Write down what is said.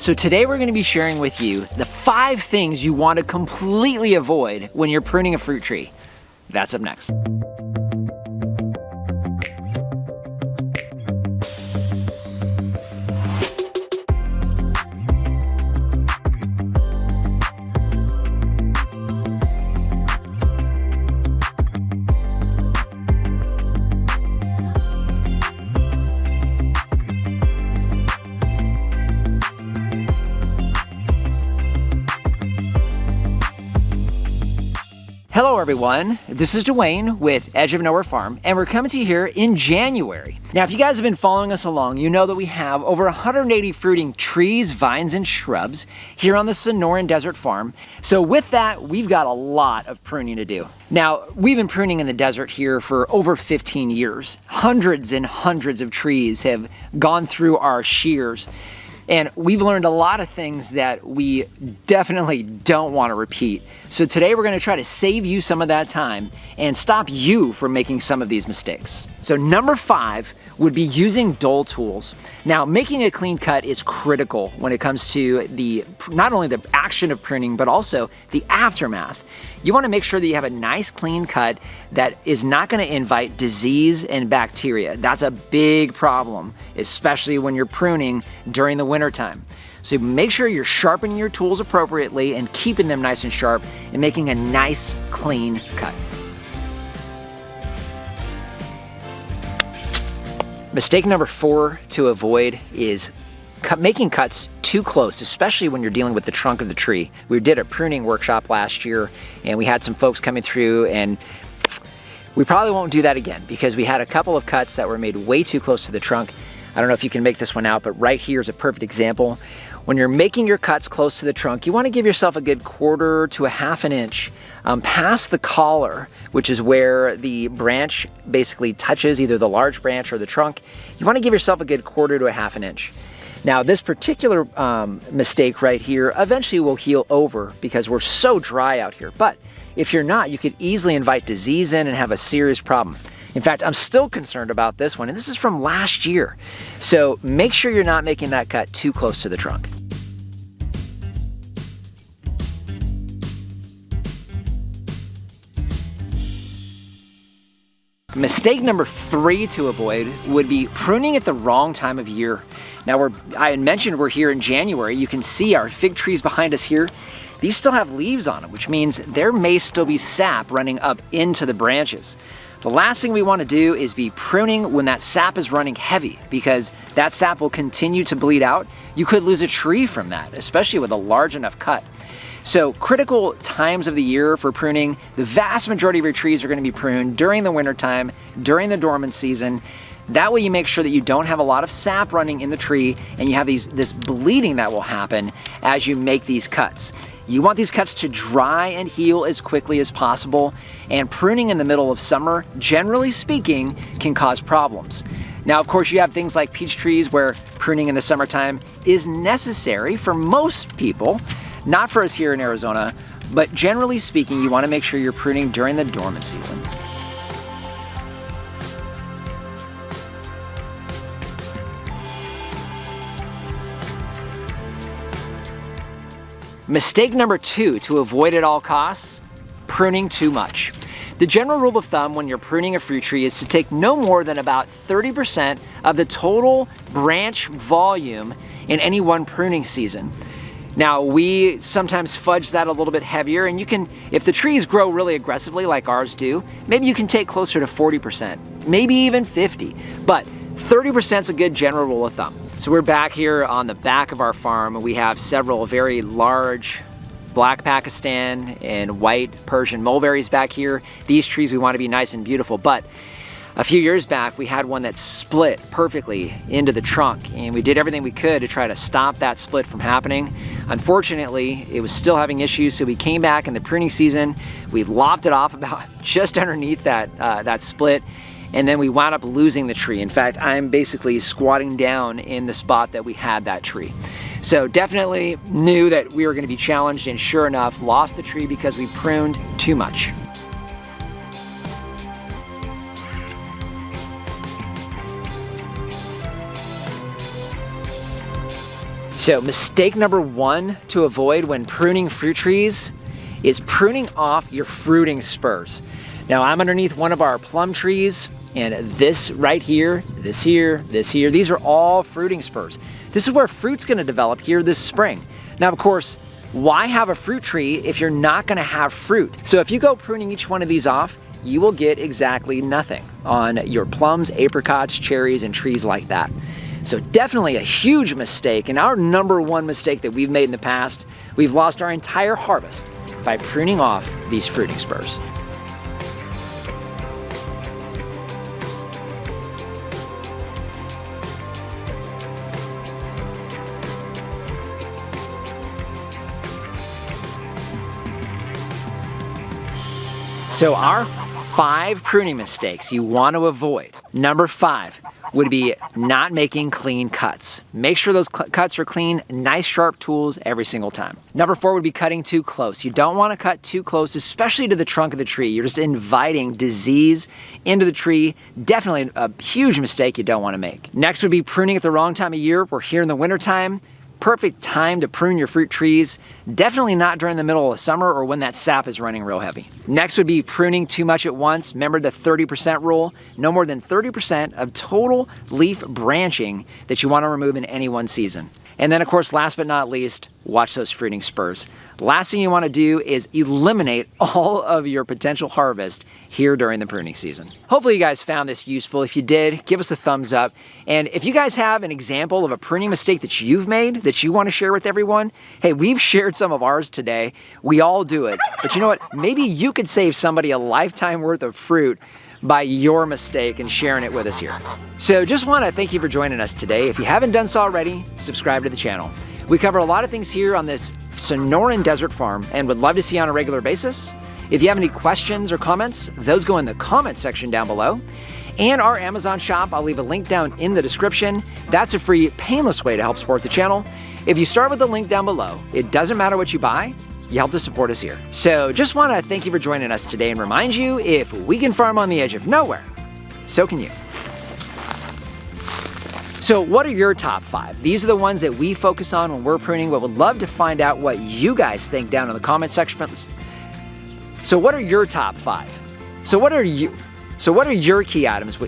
So today we're going to be sharing with you the 5 things you want to completely avoid when you're pruning a fruit tree. That's up next. Hello everyone, this is Dwayne with Edge of Nowhere Farm, and we're coming to you here in January. Now if you guys have been following us along, you know that we have over 180 fruiting trees, vines, and shrubs here on the Sonoran Desert Farm. So with that, we've got a lot of pruning to do. Now, we've been pruning in the desert here for over 15 years. Hundreds and hundreds of trees have gone through our shears. And we've learned a lot of things that we definitely don't want to repeat. So today we're going to try to save you some of that time and stop you from making some of these mistakes. So number 5 would be using dull tools. Now, making a clean cut is critical when it comes to not only the action of pruning, but also the aftermath. You want to make sure that you have a nice clean cut that is not going to invite disease and bacteria. That's a big problem, especially when you're pruning during the winter time. So make sure you're sharpening your tools appropriately and keeping them nice and sharp and making a nice clean cut. Mistake number 4 to avoid is making cuts too close, especially when you're dealing with the trunk of the tree. We did a pruning workshop last year and we had some folks coming through, and we probably won't do that again because we had a couple of cuts that were made way too close to the trunk. I don't know if you can make this one out, but right here is a perfect example. When you're making your cuts close to the trunk, you want to give yourself a good 1/4 to 1/2 inch past the collar, which is where the branch basically touches either the large branch or the trunk. You want to give yourself a good 1/4 to 1/2 inch. Now this particular mistake right here eventually will heal over because we're so dry out here. But if you're not, you could easily invite disease in and have a serious problem. In fact, I'm still concerned about this one, and this is from last year. So make sure you're not making that cut too close to the trunk. Mistake number 3 to avoid would be pruning at the wrong time of year. Now I had mentioned we're here in January. You can see our fig trees behind us here. These still have leaves on them, which means there may still be sap running up into the branches. The last thing we want to do is be pruning when that sap is running heavy, because that sap will continue to bleed out. You could lose a tree from that, especially with a large enough cut. So critical times of the year for pruning, the vast majority of your trees are going to be pruned during the winter time, during the dormant season. That way you make sure that you don't have a lot of sap running in the tree and you have this bleeding that will happen as you make these cuts. You want these cuts to dry and heal as quickly as possible, and pruning in the middle of summer, generally speaking, can cause problems. Now, of course, you have things like peach trees where pruning in the summertime is necessary for most people, not for us here in Arizona, but generally speaking, you want to make sure you're pruning during the dormant season. Mistake number 2 to avoid at all costs, pruning too much. The general rule of thumb when you're pruning a fruit tree is to take no more than about 30% of the total branch volume in any one pruning season. Now, we sometimes fudge that a little bit heavier, and you can, if the trees grow really aggressively like ours do, maybe you can take closer to 40%, maybe even 50, but 30% is a good general rule of thumb. So we're back here on the back of our farm, and we have several very large black Pakistan and white Persian mulberries back here. These trees we want to be nice and beautiful, but a few years back we had one that split perfectly into the trunk, and we did everything we could to try to stop that split from happening. Unfortunately, it was still having issues, so we came back in the pruning season, we lopped it off about just underneath that split, and then we wound up losing the tree. In fact, I'm basically squatting down in the spot that we had that tree. So definitely knew that we were going to be challenged, and sure enough, lost the tree because we pruned too much. So mistake number one to avoid when pruning fruit trees is pruning off your fruiting spurs. Now I'm underneath one of our plum trees, and this right here, this here, this here, these are all fruiting spurs. This is where fruit's gonna develop here this spring. Now of course, why have a fruit tree if you're not gonna have fruit? So if you go pruning each one of these off, you will get exactly nothing on your plums, apricots, cherries, and trees like that. So definitely a huge mistake, and our number one mistake that we've made in the past, we've lost our entire harvest by pruning off these fruiting spurs. So our 5 pruning mistakes you want to avoid. Number 5 would be not making clean cuts. Make sure those cuts are clean, nice sharp tools every single time. Number 4 would be cutting too close. You don't want to cut too close, especially to the trunk of the tree. You're just inviting disease into the tree. Definitely a huge mistake you don't want to make. Next would be pruning at the wrong time of year. We're here in the wintertime. Perfect time to prune your fruit trees. Definitely not during the middle of summer or when that sap is running real heavy. Next would be pruning too much at once. Remember the 30% rule? No more than 30% of total leaf branching that you want to remove in any one season. And then of course, last but not least, watch those fruiting spurs. Last thing you want to do is eliminate all of your potential harvest here during the pruning season. Hopefully you guys found this useful. If you did, give us a thumbs up. And if you guys have an example of a pruning mistake that you've made that you want to share with everyone, hey, we've shared some of ours today. We all do it. But you know what? Maybe you could save somebody a lifetime worth of fruit by your mistake and sharing it with us here. So just want to thank you for joining us today. If you haven't done so already, subscribe to the channel. We cover a lot of things here on this Sonoran desert farm and would love to see you on a regular basis. If you have any questions or comments, those go in the comment section down below. And our Amazon shop, I'll leave a link down in the description. That's a free, painless way to help support the channel. If you start with the link down below, it doesn't matter what you buy, you help to support us here. So just want to thank you for joining us today and remind you, if we can farm on the edge of nowhere, so can you. So what are your top 5? These are the ones that we focus on when we're pruning, but would love to find out what you guys think down in the comment section. So what are your top 5? So what are your key items?